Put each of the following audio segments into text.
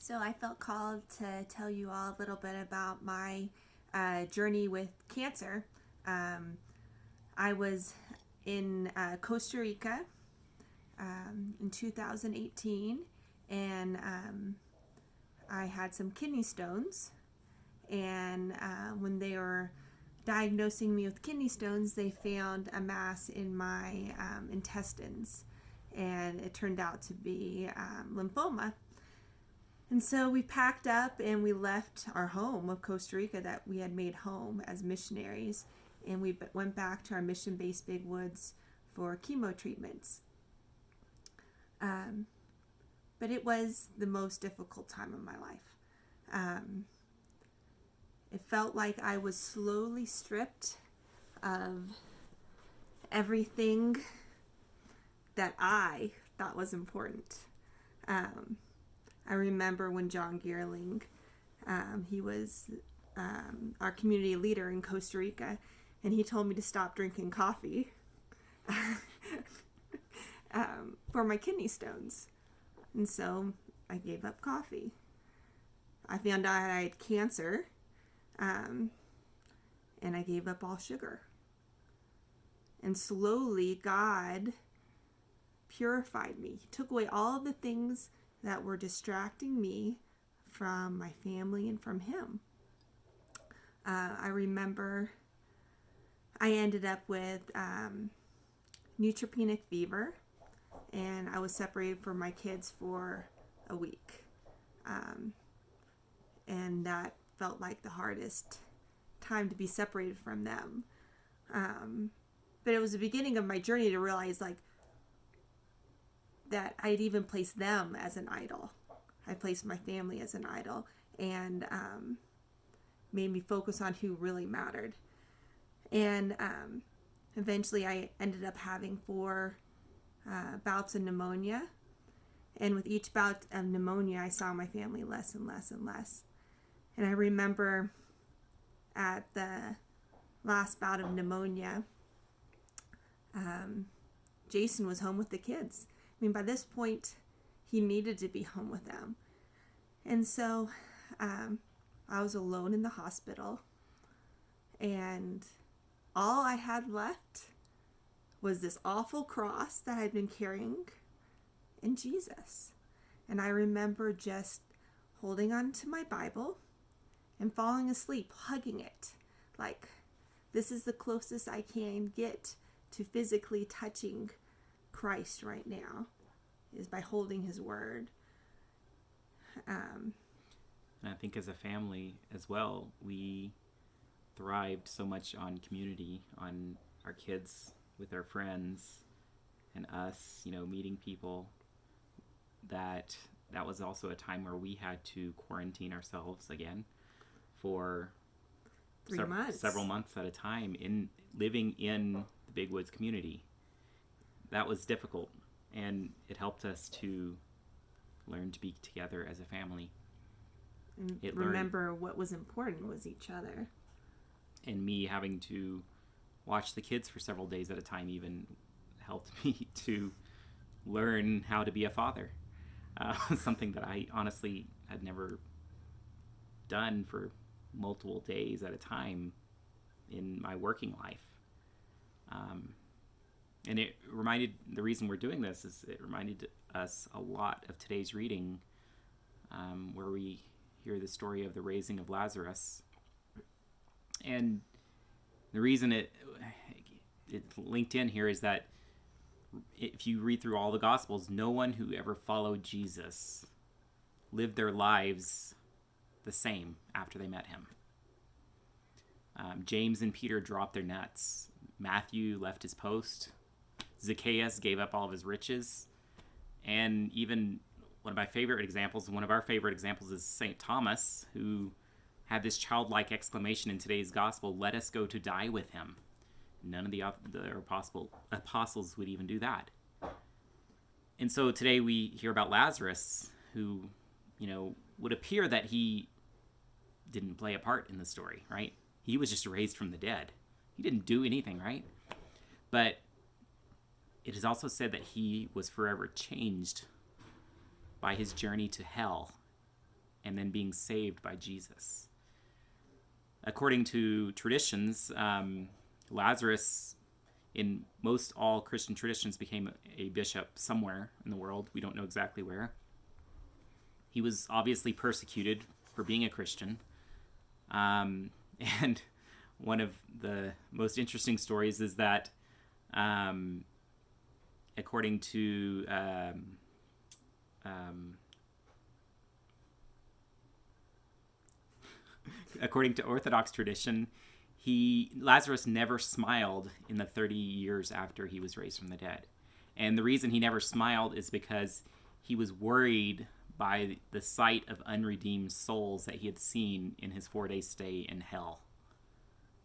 So I felt called to tell you all a little bit about my journey with cancer. Um, I was in Costa Rica in 2018, and I had some kidney stones. And when they were diagnosing me with kidney stones, they found a mass in my intestines, and it turned out to be lymphoma. And so we packed up and we left our home of Costa Rica that we had made home as missionaries. And we went back to our mission base Big Woods for chemo treatments. But it was the most difficult time of my life. It felt like I was slowly stripped of everything that I thought was important. I remember when John Geerling, he was our community leader in Costa Rica, and he told me to stop drinking coffee for my kidney stones. And so I gave up coffee. I found out I had cancer, and I gave up all sugar. And slowly God purified me. He took away all the things that were distracting me from my family and from him. I remember I ended up with neutropenic fever, and I was separated from my kids for a week. And that felt like the hardest time to be separated from them. But it was the beginning of my journey to realize that I'd even placed them as an idol. I placed my family as an idol, and made me focus on who really mattered. And eventually I ended up having 4 bouts of pneumonia. And with each bout of pneumonia, I saw my family less and less and less. And I remember at the last bout of pneumonia, Jason was home with the kids. I mean, by this point, he needed to be home with them. And so I was alone in the hospital, and all I had left was this awful cross that I'd been carrying and Jesus. And I remember just holding on to my Bible and falling asleep, hugging it. Like, this is the closest I can get to physically touching Christ right now, is by holding his word. And I think as a family as well, we thrived so much on community, on our kids with their friends and us, meeting people, that was also a time where we had to quarantine ourselves again for 3 months. Several months at a time, in living in the Big Woods community. That was difficult, and it helped us to learn to be together as a family. And remember what was important was each other. And me having to watch the kids for several days at a time even helped me to learn how to be a father. Something that I honestly had never done for multiple days at a time in my working life. And the reason we're doing this is it reminded us a lot of today's reading, where we hear the story of the raising of Lazarus. And the reason it's linked in here is that if you read through all the Gospels, no one who ever followed Jesus lived their lives the same after they met him. James and Peter dropped their nets. Matthew left his post. Zacchaeus gave up all of his riches. And even one of our favorite examples is St. Thomas, who had this childlike exclamation in today's gospel, "Let us go to die with him." None of the apostles would even do that. And so today we hear about Lazarus, who, would appear that he didn't play a part in the story, right? He was just raised from the dead. He didn't do anything, right? But it is also said that he was forever changed by his journey to hell and then being saved by Jesus. According to traditions, Lazarus, in most all Christian traditions, became a bishop somewhere in the world. We don't know exactly where. He was obviously persecuted for being a Christian. And one of the most interesting stories is that according to according to Orthodox tradition, Lazarus never smiled in the 30 years after he was raised from the dead. And the reason he never smiled is because he was worried by the sight of unredeemed souls that he had seen in his 4-day stay in hell.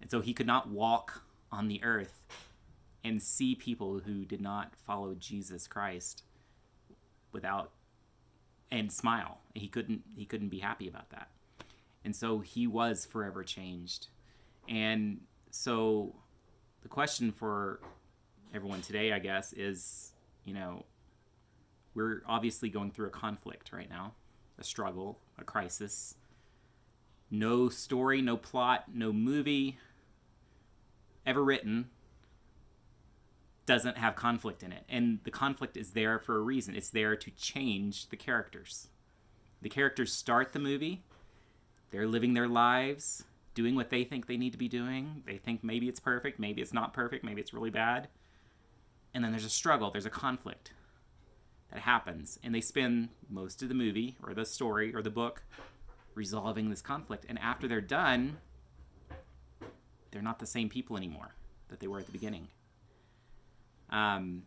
And so he could not walk on the earth and see people who did not follow Jesus Christ and smile. He couldn't be happy about that. And so he was forever changed. And so the question for everyone today, I guess, is, we're obviously going through a conflict right now, a struggle, a crisis. No story, no plot, no movie ever written doesn't have conflict in it. And the conflict is there for a reason. It's there to change the characters. The characters start the movie. They're living their lives, doing what they think they need to be doing. They think maybe it's perfect, maybe it's not perfect, maybe it's really bad. And then there's a struggle, there's a conflict that happens. And they spend most of the movie or the story or the book resolving this conflict. And after they're done, they're not the same people anymore that they were at the beginning. And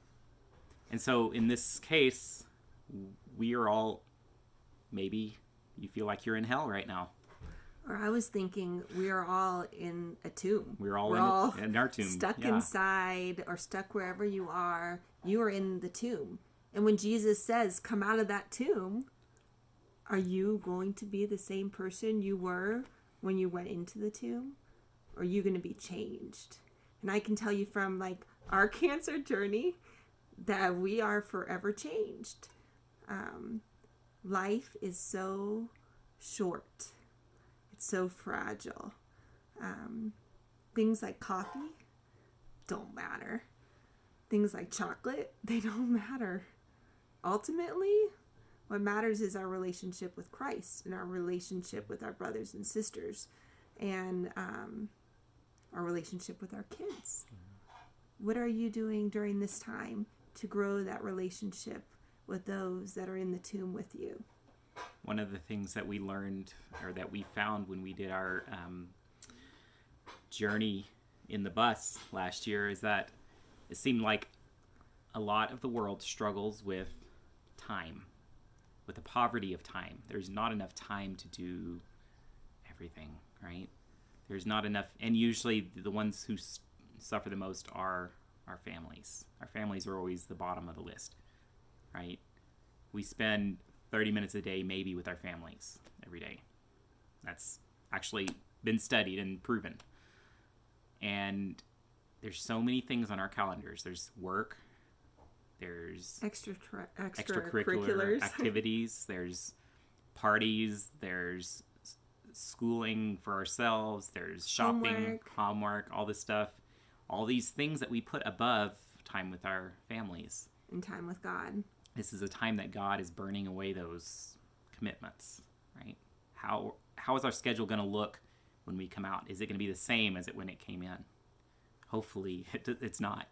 so in this case, we are all, maybe you feel like you're in hell right now. Or I was thinking we are all in a tomb. We're all in our tomb. Stuck inside or stuck wherever you are. You are in the tomb. And when Jesus says, come out of that tomb, are you going to be the same person you were when you went into the tomb? Or are you going to be changed? And I can tell you from our cancer journey that we are forever changed. Life is so short. So fragile. Things like coffee don't matter. Things like chocolate, they don't matter. Ultimately, what matters is our relationship with Christ and our relationship with our brothers and sisters and our relationship with our kids. What are you doing during this time to grow that relationship with those that are in the tomb with you? One of the things that we learned, or that we found when we did our journey in the bus last year, is that it seemed like a lot of the world struggles with time, with the poverty of time. There's not enough time to do everything, right? There's not enough, and usually the ones who suffer the most are our families. Our families are always the bottom of the list, right? We spend 30 minutes a day maybe with our families every day. That's actually been studied and proven. And there's so many things on our calendars. There's work, there's extracurricular activities, there's parties, there's schooling for ourselves, there's shopping, homework, all this stuff. All these things that we put above time with our families. And time with God. This is a time that God is burning away those commitments, right? How is our schedule going to look when we come out? Is it going to be the same as it when it came in? Hopefully it's not.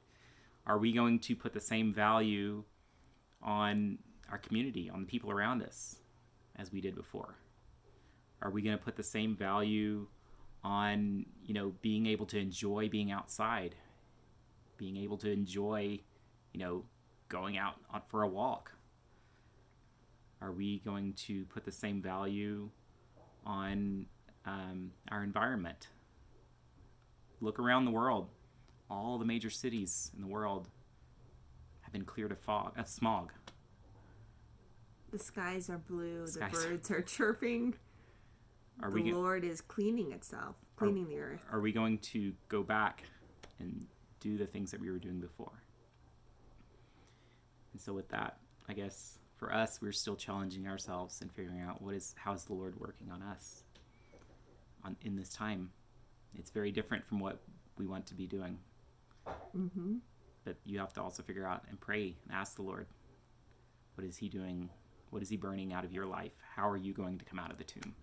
Are we going to put the same value on our community, on the people around us, as we did before? Are we going to put the same value on, being able to enjoy being outside, being able to enjoy, going out for a walk? Are we going to put the same value on our environment? Look around the world. All the major cities in the world have been cleared of smog. The skies are blue. The birds are chirping. The Lord is cleaning the earth. Are we going to go back and do the things that we were doing before? And so with that, I guess for us, we're still challenging ourselves and figuring out how is the Lord working on us in this time. It's very different from what we want to be doing. Mm-hmm. But you have to also figure out and pray and ask the Lord, what is he doing? What is he burning out of your life? How are you going to come out of the tomb?